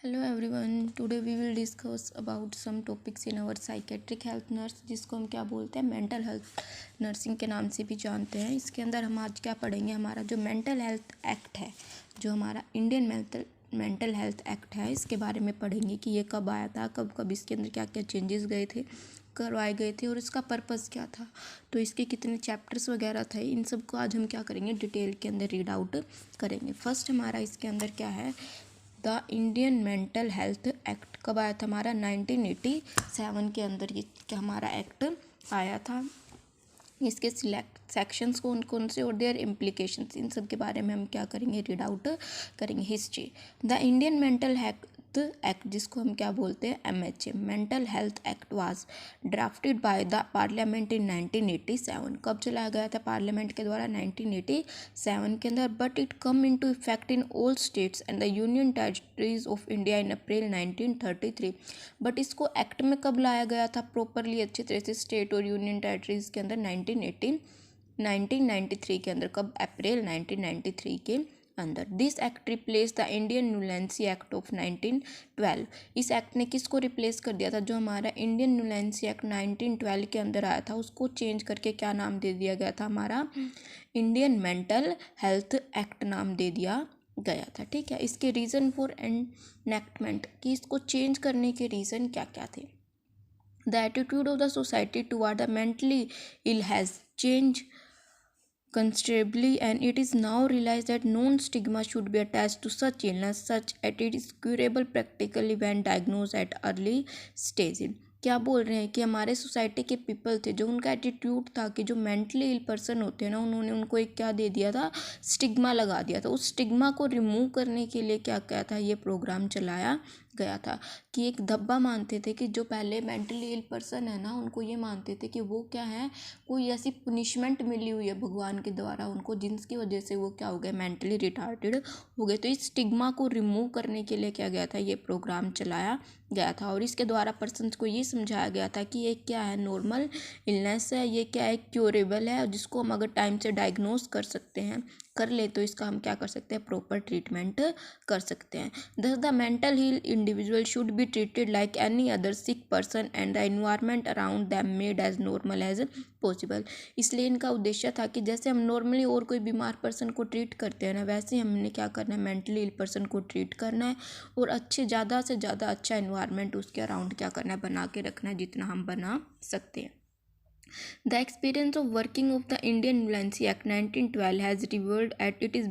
Hello everyone, today we will discuss about some topics in our psychiatric health nurse, जिसको हम क्या बोलते हैं मेंटल हेल्थ नर्सिंग के नाम से भी जानते हैं। इसके अंदर हम आज क्या पढ़ेंगे, हमारा जो मेंटल हेल्थ एक्ट है, जो हमारा इंडियन मेंटल हेल्थ एक्ट है, इसके बारे में पढ़ेंगे कि ये कब आया था, कब कब इसके अंदर क्या क्या चेंजेस गए थे, करवाए गए थे और इसका पर्पस क्या था, तो इसके कितने चैप्टर्स वगैरह थे, इन सब को आज हम क्या करेंगे डिटेल के अंदर रीड आउट करेंगे। फर्स्ट हमारा इसके अंदर क्या है, the Indian mental health act कब आया था हमारा 1987 के अंदर ये हमारा एक्ट आया था। इसके सिलेक्ट सेक्शंस कौन कौन से और देयर इम्प्लीकेशंस, इन सब के बारे में हम क्या करेंगे रीड आउट करेंगे। History, the Indian mental health act, जिसको हम क्या बोलते हैं MHA mental health act was drafted by the parliament in 1987। कब चलाया गया था पार्लियामेंट के द्वारा 1987 के अंदर, but it come into effect in all states and the union territories of India in April 1933। But इसको एक्ट में कब लाया गया था प्रॉपरली अच्छी तरह से स्टेट और यूनियन टेरिटरीज के अंदर 1993 के अंदर, कब अप्रैल 1993 के अंदर। This act replace the Indian lunacy act of 1912। इस एक्ट ने किसको रिप्लेस कर दिया था, जो हमारा इंडियन न्यूलेंसी एक्ट 1912 के अंदर आया था उसको चेंज करके क्या नाम दे दिया गया था, हमारा इंडियन मेंटल हेल्थ एक्ट नाम दे दिया गया था। ठीक है, इसके रीज़न फॉर एनैक्टमेंट कि इसको चेंज करने के रीज़न क्या क्या थे। The attitude of the society toward the mentally ill has changed considerably, and it is now realized that non-stigma should be attached to such illness, such that it is curable practically when diagnosed at early stage। क्या बोल रहे हैं कि हमारे society के people थे जो उनका एटीट्यूड था कि जो मेंटली इल पर्सन होते हैं ना, उन्होंने उनको एक क्या दे दिया था, स्टिग्मा लगा दिया था। उस स्टिग्मा को रिमूव करने के लिए क्या क्या था, ये प्रोग्राम चलाया गया था कि एक धब्बा मानते थे कि जो पहले मेंटली इल पर्सन है ना, उनको ये मानते थे कि वो क्या है, कोई ऐसी पनिशमेंट मिली हुई है भगवान के द्वारा उनको, जिसकी वजह से वो क्या हो गए, मेंटली रिटार्टेड हो गए। तो इस स्टिग्मा को रिमूव करने के लिए क्या गया था, ये प्रोग्राम चलाया गया था और इसके द्वारा पर्सन्स को ये समझाया गया था कि ये क्या है, नॉर्मल इलनेस है, ये क्या है, क्योरेबल है, और जिसको हम अगर टाइम से डायग्नोज कर सकते हैं, कर ले तो इसका हम क्या कर सकते हैं, प्रॉपर ट्रीटमेंट कर सकते हैं। Thus the mental ill individual should be treated like any other sick person and the environment around them made as normal as possible। इसलिए इनका उद्देश्य था कि जैसे हम नॉर्मली और कोई बीमार पर्सन को ट्रीट करते हैं ना, वैसे ही हमने क्या करना है, मेंटली इल पर्सन को ट्रीट करना है और अच्छे ज़्यादा से ज़्यादा अच्छा इन्वायरमेंट उसके अराउंड क्या करना है, बना के रखना है जितना हम बना सकते हैं। The experience of working of the Indian Nulancy Act 1912 has revealed that it is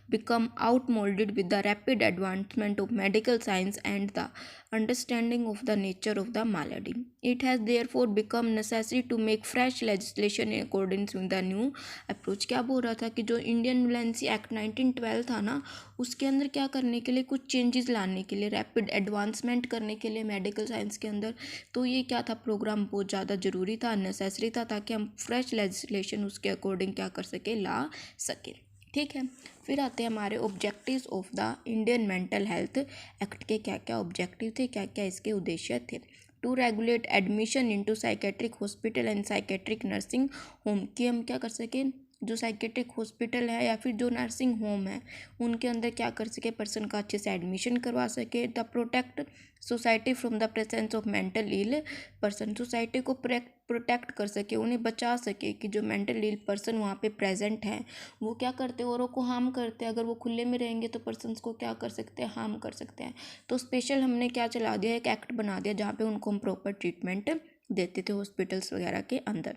become outmoded with the rapid advancement of medical science and the understanding of the nature of the malady. It has therefore become necessary to make fresh legislation in accordance with the new approach। क्या बोल रहा था कि जो Indian नुलेंसी act 1912 था ना, उसके अंदर क्या करने के लिए, कुछ चेंजेस लाने के लिए, रैपिड एडवांसमेंट करने के लिए मेडिकल साइंस के अंदर, तो ये क्या था, प्रोग्राम बहुत ज़्यादा ज़रूरी था, नेसेसरी था, ताकि हम फ्रेश लेजिस्लेशन उसके अकॉर्डिंग क्या कर सके, ला सके। ठीक है, फिर आते हैं हमारे objectives of the Indian mental health act के क्या क्या ऑब्जेक्टिव थे, क्या क्या इसके उद्देश्य थे। To regulate admission into psychiatric hospital and psychiatric nursing home, कि हम क्या कर सकें, जो साइकेट्रिक हॉस्पिटल है या फिर जो नर्सिंग होम है उनके अंदर क्या कर सके, पर्सन का अच्छे से एडमिशन करवा सके। The protect society from the presence of mental ill person, society को प्रोटेक्ट कर सके, उन्हें बचा सके कि जो मेंटल इल पर्सन वहाँ पे प्रेजेंट हैं वो क्या करते हैं, औरों को हार्म करते हैं। अगर वो खुले में रहेंगे तो पर्सनस को क्या कर सकते हैं, हार्म कर सकते हैं। तो स्पेशल हमने क्या चला दिया, एक एक्ट बना दिया जहाँ पे उनको हम प्रॉपर ट्रीटमेंट देते थे हॉस्पिटल्स वगैरह के अंदर।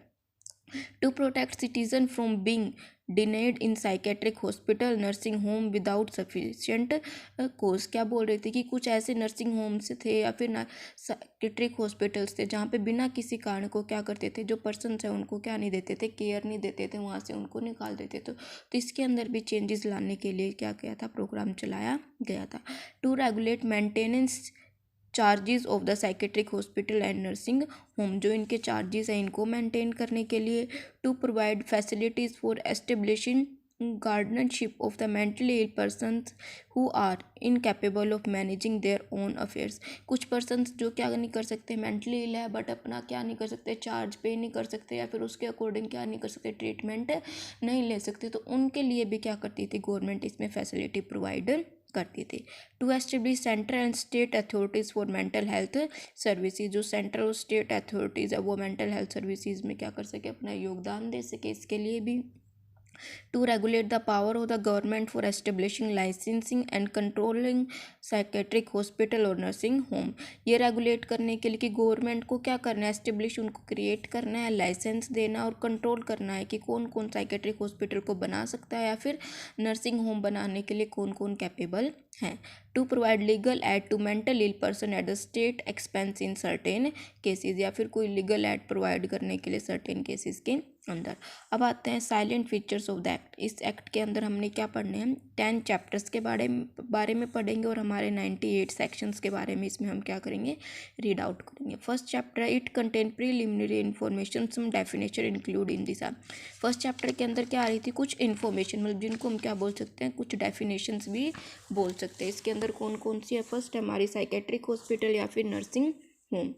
To protect citizens from being denied in psychiatric hospital nursing home without sufficient cause। क्या बोल रही थी कि कुछ ऐसे नर्सिंग होम्स थे या फिर साइकेट्रिक हॉस्पिटल्स थे जहाँ पे बिना किसी कारण को क्या करते थे, जो पर्सन है उनको क्या नहीं देते थे, केयर नहीं देते थे, वहाँ से उनको निकाल देते थे। तो इसके अंदर भी चेंजेस लाने के लिए क्या किया था, प्रोग्राम चलाया गया था। To regulate maintenance charges of the psychiatric hospital and nursing home, जो इनके चार्जेस हैं इनको मेंटेन करने के लिए। To provide facilities for establishing guardianship of the mentally ill persons who are incapable of managing their own affairs. कुछ persons जो क्या नहीं कर सकते, मेंटली इल है बट अपना क्या नहीं कर सकते, चार्ज पे नहीं कर सकते या फिर उसके अकॉर्डिंग क्या नहीं कर सकते, ट्रीटमेंट नहीं ले सकते, तो उनके लिए भी क्या करती थी गवर्नमेंट इसमें फैसिलिटी प्रोवाइड करती थी। To establish central and state authorities for mental health services, जो सेंट्रल और स्टेट अथॉरिटीज़ है वो मेंटल हेल्थ सर्विसेज में क्या कर सके, अपना योगदान दे सके, इसके लिए भी। To regulate the power of the government for establishing licensing and controlling psychiatric hospital और नर्सिंग होम, ये रेगुलेट करने के लिए कि गवर्नमेंट को क्या करना है, एस्टेब्लिश उनको क्रिएट करना है, लाइसेंस देना और कंट्रोल करना है कि कौन कौन साइकेट्रिक हॉस्पिटल को बना सकता है या फिर नर्सिंग होम बनाने के लिए कौन कौन कैपेबल हैं। To provide legal aid to mental ill person at the state expense in certain cases, या फिर कोई लीगल एड प्रोवाइड करने के लिए सर्टेन केसेस के अंदर। अब आते हैं salient features of the act. इस एक्ट के अंदर हमने क्या पढ़ने हैं, 10 चैप्टर्स के बारे में पढ़ेंगे और हमारे 98 सेक्शंस के बारे में इसमें हम क्या करेंगे, रीड आउट करेंगे। फर्स्ट चैप्टर है it contain preliminary information some definition include in this. First chapter के अंदर क्या आ रही थी, कुछ इन्फॉर्मेशन, मतलब जिनको हम क्या बोल सकते हैं, कुछ डेफिनेशंस भी बोल सकते हैं। इसके अंदर कौन कौन सी है, फर्स्ट है हमारी साइकेट्रिक हॉस्पिटल या फिर नर्सिंग होम।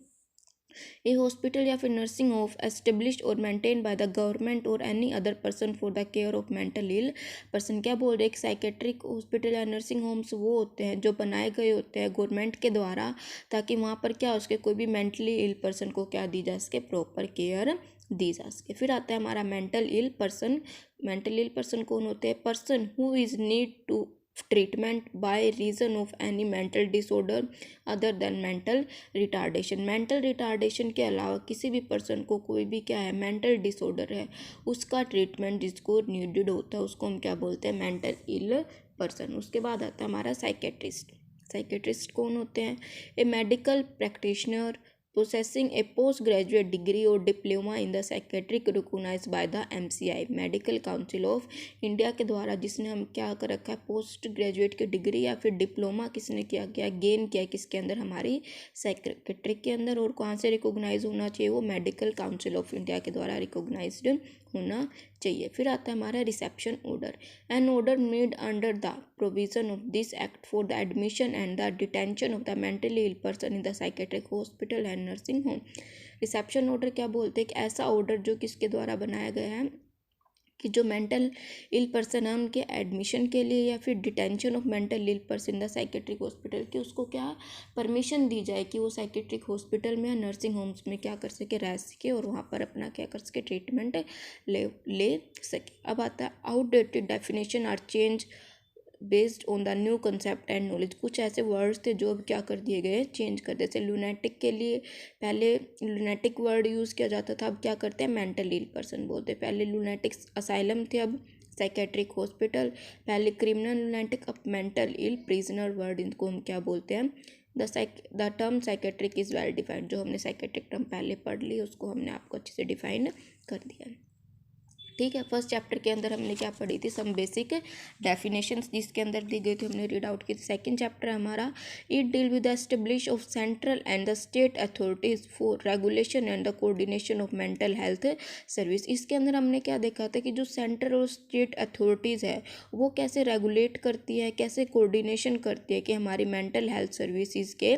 ए हॉस्पिटल या फिर नर्सिंग होम एस्टेब्लिश्ड और मेंटेन बाय द गवर्नमेंट और any other person for the care of mental ill person. क्या बोल रहे हैं, साइकेट्रिक हॉस्पिटल या नर्सिंग होम्स वो होते हैं जो बनाए गए होते हैं गवर्नमेंट के द्वारा, ताकि वहाँ पर क्या उसके कोई भी मेंटली इल पर्सन को क्या दी जा सके, प्रॉपर केयर दी जा सके। फिर आता है हमारा mental ill person. Mental ill person कौन होते हैं, person who is need to treatment by reason of any mental disorder other than mental retardation. Mental retardation के अलावा किसी भी पर्सन को कोई भी क्या है, मेंटल डिसऑर्डर है, उसका ट्रीटमेंट जिसको नीडेड होता है उसको हम क्या बोलते हैं, मेंटल इल पर्सन। उसके बाद आता है हमारा साइकेट्रिस्ट। साइकेट्रिस्ट कौन होते हैं, a medical practitioner possessing a post graduate degree or diploma in the psychiatric recognized by the MCI medical council of India के द्वारा, जिसने हम क्या कर रखा है, पोस्ट ग्रेजुएट की डिग्री या फिर डिप्लोमा किसने किया गया, गेन किया किसके अंदर, हमारी साइकियाट्रिक के अंदर। और कहाँ से रिकॉग्नाइज होना चाहिए, वो मेडिकल काउंसिल ऑफ इंडिया के द्वारा रिकॉग्नाइज्ड होना चाहिए। फिर आता है हमारा reception order. An order made under the provision of this act for the admission and the detention of the mentally ill person in the psychiatric hospital and nursing home. Reception order क्या बोलते हैं, कि ऐसा order जो किसके द्वारा बनाया गया है, कि जो मेंटल इल पर्सन है उनके एडमिशन के लिए या फिर detention of mental ill person in the psychiatric hospital, कि उसको क्या परमिशन दी जाए कि वो साइकेट्रिक हॉस्पिटल में या नर्सिंग होम्स में क्या कर सके, रह सके और वहाँ पर अपना क्या कर सके, ट्रीटमेंट ले सके। अब आता है outdated definition are change based on the new concept and knowledge. कुछ ऐसे वर्ड्स थे जो अब क्या कर दिए गए, चेंज कर दिए। जैसे लूनेटिक के लिए पहले लूनेटिक वर्ड यूज़ किया जाता था, अब क्या करते हैं, मेंटल इल पर्सन बोलते हैं। पहले लूनेटिक असाइलम थे, अब साइकेट्रिक हॉस्पिटल। पहले क्रिमिनल लूनेटिक, अब मेंटल इल प्रिजनर वर्ड, इनको हम क्या बोलते हैं, the term psychiatric is well defined. जो हमने साइकेट्रिक टर्म पहले पढ़ ली उसको हमने आपको अच्छे से डिफाइन कर दिया। ठीक है, फर्स्ट चैप्टर के अंदर हमने क्या पढ़ी थी, सम बेसिक डेफिनेशंस जिसके अंदर दी गई थी, हमने रीड आउट की थी। सेकंड चैप्टर हमारा it deal with the establish of central and the state authorities for regulation and the coordination of mental health service. इसके अंदर हमने क्या देखा था कि जो सेंट्रल और स्टेट अथॉरिटीज़ है वो कैसे रेगुलेट करती है, कैसे कोऑर्डिनेशन करती है कि हमारी मेंटल हेल्थ सर्विसेज के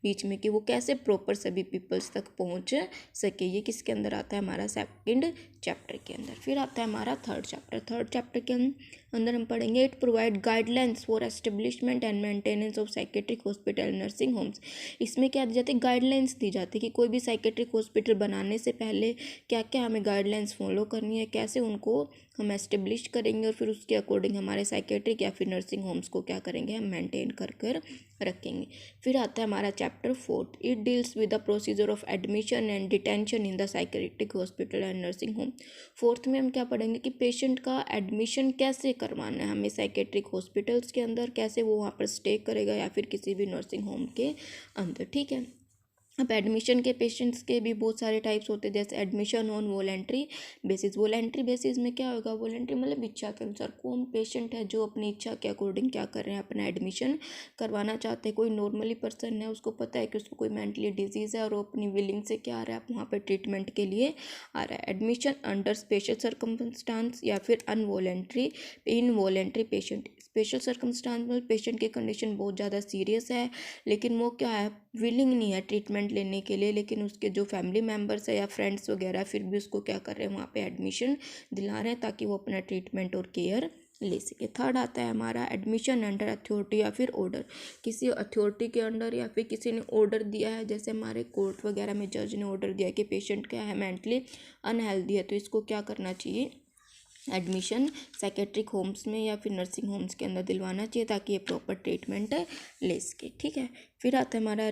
बीच में, कि वो कैसे प्रॉपर सभी पीपल्स तक पहुंच सके। ये किसके अंदर आता है, हमारा सेकंड चैप्टर के अंदर। फिर आता है हमारा थर्ड चैप्टर। थर्ड चैप्टर के अंदर हम पढ़ेंगे it provide guidelines for establishment and maintenance of psychiatric hospital nursing homes. इसमें क्या दी जाती है, गाइडलाइंस दी जाती है कि कोई भी साइकेट्रिक हॉस्पिटल बनाने से पहले क्या क्या हमें गाइडलाइंस फॉलो करनी है, कैसे उनको हम एस्टेब्लिश करेंगे और फिर उसके अकॉर्डिंग हमारे साइकेट्रिक या फिर नर्सिंग होम्स को क्या करेंगे, हम मेंटेन कर रखेंगे। फिर आता है हमारा chapter fourth. It deals with the procedure of admission and detention in the psychiatric hospital and nursing home. Fourth में हम क्या पढ़ेंगे कि पेशेंट का एडमिशन कैसे करवाना है हमें साइकेट्रिक हॉस्पिटल्स के अंदर, कैसे वो वहाँ पर स्टे करेगा या फिर किसी भी नर्सिंग होम के अंदर। ठीक है, अब एडमिशन के पेशेंट्स के भी बहुत सारे टाइप्स होते हैं, जैसे admission on voluntary basis. Voluntary basis में क्या होगा, वॉलेंट्री मतलब इच्छा के अनुसार, कौन पेशेंट है जो अपनी इच्छा के अकॉर्डिंग क्या कर रहे हैं, अपना एडमिशन करवाना चाहते हैं। कोई नॉर्मली पर्सन है, उसको पता है कि उसको कोई मेंटली डिजीज़ है और वो अपनी विलिंग से क्या आ रहा है, वहाँ पर ट्रीटमेंट के लिए आ रहा है। एडमिशन अंडर स्पेशल सर्कमस्टांस या फिर अनवॉलेंट्री इनवॉलेंट्री पेशेंट। स्पेशल सर्कमस्टांस में पेशेंट की कंडीशन बहुत ज़्यादा सीरियस है, लेकिन वो क्या है, विलिंग नहीं है ट्रीटमेंट लेने के लिए, लेकिन उसके जो फैमिली मेम्बर्स है या फ्रेंड्स वगैरह फिर भी उसको क्या कर रहे हैं, वहाँ पे एडमिशन दिला रहे हैं ताकि वो अपना ट्रीटमेंट और केयर ले सके। थर्ड आता है हमारा एडमिशन अंडर अथॉरिटी या फिर ऑर्डर, किसी अथॉरिटी के अंडर या फिर किसी ने ऑर्डर दिया है, जैसे हमारे कोर्ट वगैरह में जज ने ऑर्डर दिया कि पेशेंट क्या है, मेंटली अनहेल्दी है, तो इसको क्या करना चाहिए, एडमिशन साइकेट्रिक होम्स में या फिर नर्सिंग होम्स के अंदर दिलवाना चाहिए ताकि ये प्रॉपर ट्रीटमेंट ले सके। ठीक है, फिर आता है हमारा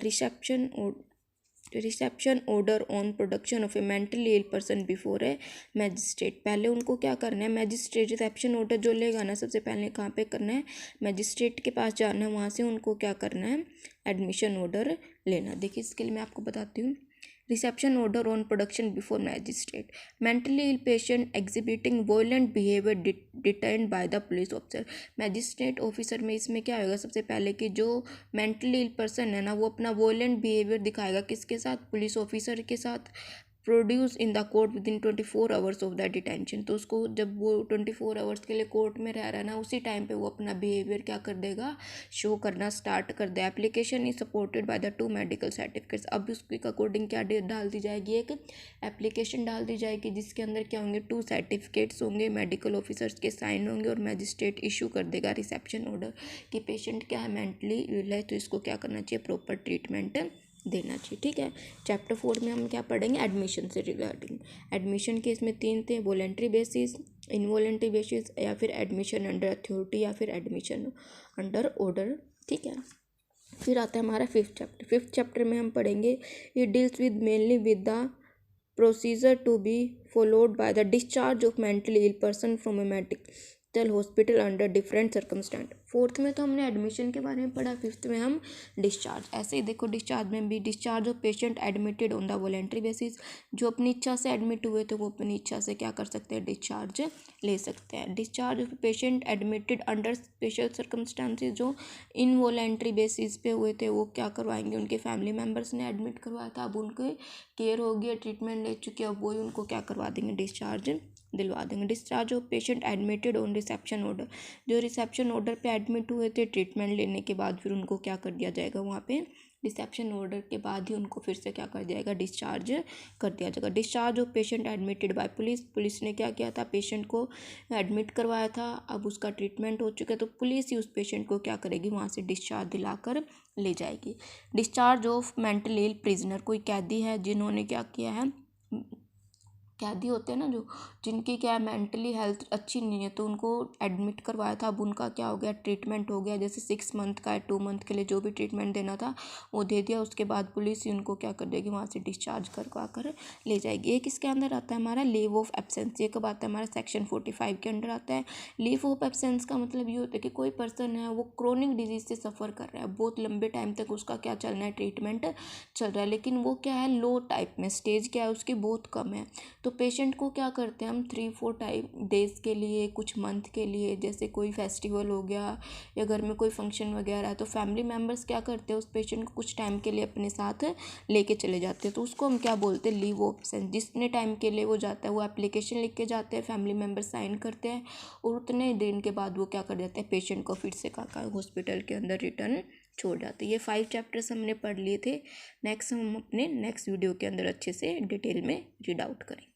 reception order on production of a mentally ill person before a magistrate. पहले उनको क्या करना है, मैजिस्ट्रेट रिसेप्शन ऑर्डर जो लेगा ना, सबसे पहले कहाँ पे करना है, मैजिस्ट्रेट के पास जाना है, वहाँ से उनको क्या करना है, एडमिशन ऑर्डर लेना। देखिए इसके लिए मैं आपको बताती हूँ। Reception order on production before magistrate, mentally ill patient exhibiting violent behaviour detained by the police officer. Magistrate officer में इसमें क्या होगा, सबसे पहले कि जो मेंटली इल पर्सन है ना, वो अपना वॉयलेंट बिहेवियर दिखाएगा किसके साथ, पुलिस ऑफिसर के साथ, produce in the court with in 24 hours of the detention. तो उसको जब वो 24 आवर्स के लिए कोर्ट में रह रहा है ना, उसी टाइम पे वो अपना बिहेवियर क्या कर देगा, शो करना स्टार्ट कर दे। Application is supported by the 2 medical certificates. अब उसके अकॉर्डिंग क्या डाल दी जाएगी, एक एप्लीकेशन डाल दी जाएगी जिसके अंदर क्या होंगे, 2 सर्टिफिकेट्स होंगे, मेडिकल ऑफिसर्स के साइन होंगे और मैजिस्ट्रेट इशू कर देगा रिसेप्शन ऑर्डर कि पेशेंट क्या है, मेंटली इल है, तो इसको क्या करना चाहिए, प्रॉपर ट्रीटमेंट देना चाहिए। ठीक है, चैप्टर 4 में हम क्या पढ़ेंगे, एडमिशन से रिगार्डिंग। एडमिशन के इसमें 3 थे, वॉलेंट्री बेसिस, इनवॉलेंट्री बेसिस या फिर एडमिशन अंडर अथॉरिटी या फिर एडमिशन अंडर ऑर्डर। ठीक है, फिर आता है हमारा 5th चैप्टर। 5th चैप्टर में हम पढ़ेंगे, ये deals with mainly with the procedure to be followed by the discharge of mentally ill person from a medical hospital under different circumstance. 4th में तो हमने एडमिशन के बारे में पढ़ा, 5th में हम डिस्चार्ज। ऐसे ही देखो, डिस्चार्ज में भी discharge of patient admitted on the voluntary basis, जो अपनी इच्छा से एडमिट हुए थे वो अपनी इच्छा से क्या कर सकते हैं, डिस्चार्ज ले सकते हैं। Discharge of patient admitted under special circumstances, जो इनवॉलेंट्री बेसिस पे हुए थे वो क्या करवाएंगे, उनके फैमिली मेम्बर्स ने एडमिट करवाया था, अब उनके केयर हो गया, ट्रीटमेंट ले चुके, अब वही उनको क्या करवा देंगे, डिस्चार्ज दिलवा देंगे। Discharge of patient admitted on reception order, जो रिसेप्शन ऑर्डर पे एडमिट हुए थे, ट्रीटमेंट लेने के बाद फिर उनको क्या कर दिया जाएगा, वहाँ पे रिसेप्शन ऑर्डर के बाद ही उनको फिर से क्या कर दिया जाएगा, डिस्चार्ज कर दिया जाएगा। Discharge of patient admitted by police, police ने क्या किया था, पेशेंट को एडमिट करवाया था, अब उसका ट्रीटमेंट हो चुका है, तो पुलिस ही उस पेशेंट को क्या करेगी, वहाँ से डिस्चार्ज दिलाकर ले जाएगी। Discharge of mentally ill prisoner, कोई कैदी है जिन्होंने क्या किया है, कैदी होते हैं ना जो, जिनकी क्या है मेंटली हेल्थ अच्छी नहीं है, तो उनको एडमिट करवाया था, अब उनका क्या हो गया, ट्रीटमेंट हो गया, जैसे 6 मंथ का है, 2 मंथ के लिए जो भी ट्रीटमेंट देना था वो दे दिया, उसके बाद पुलिस ही उनको क्या कर देगी, वहाँ से डिस्चार्ज करवा कर ले जाएगी। एक इसके अंदर आता है हमारा लीव ऑफ एब्सेंस, ये कब आता है, हमारा सेक्शन 45 के अंडर आता है। लीव ऑफ एब्सेंस का मतलब ये होता है कि कोई पर्सन है वो क्रोनिक डिजीज से सफ़र कर रहा है, बहुत लंबे टाइम तक उसका क्या चलना है, ट्रीटमेंट चल रहा है, लेकिन वो क्या है, लो टाइप में, स्टेज क्या है उसकी बहुत कम है, तो पेशेंट को क्या करते हैं हम 3-4 डेज़ के लिए, कुछ मंथ के लिए, जैसे कोई फेस्टिवल हो गया या घर में कोई फंक्शन वगैरह है, तो फैमिली मेम्बर्स क्या करते हैं, उस पेशेंट को कुछ टाइम के लिए अपने साथ लेके चले जाते हैं, तो उसको हम क्या बोलते हैं, लीव ऑफ एब्सेंस। जितने टाइम के लिए वो जाता है वो एप्लीकेशन लिख के जाते हैं, फैमिली मेम्बर साइन करते हैं और उतने दिन के बाद वो क्या कर देते हैं, पेशेंट को फिर से हॉस्पिटल के अंदर रिटर्न छोड़ जाते हैं। ये 5 चैप्टर्स हमने पढ़ लिए थे। नेक्स्ट हम अपने नेक्स्ट वीडियो के अंदर अच्छे से डिटेल में रीड आउट करेंगे।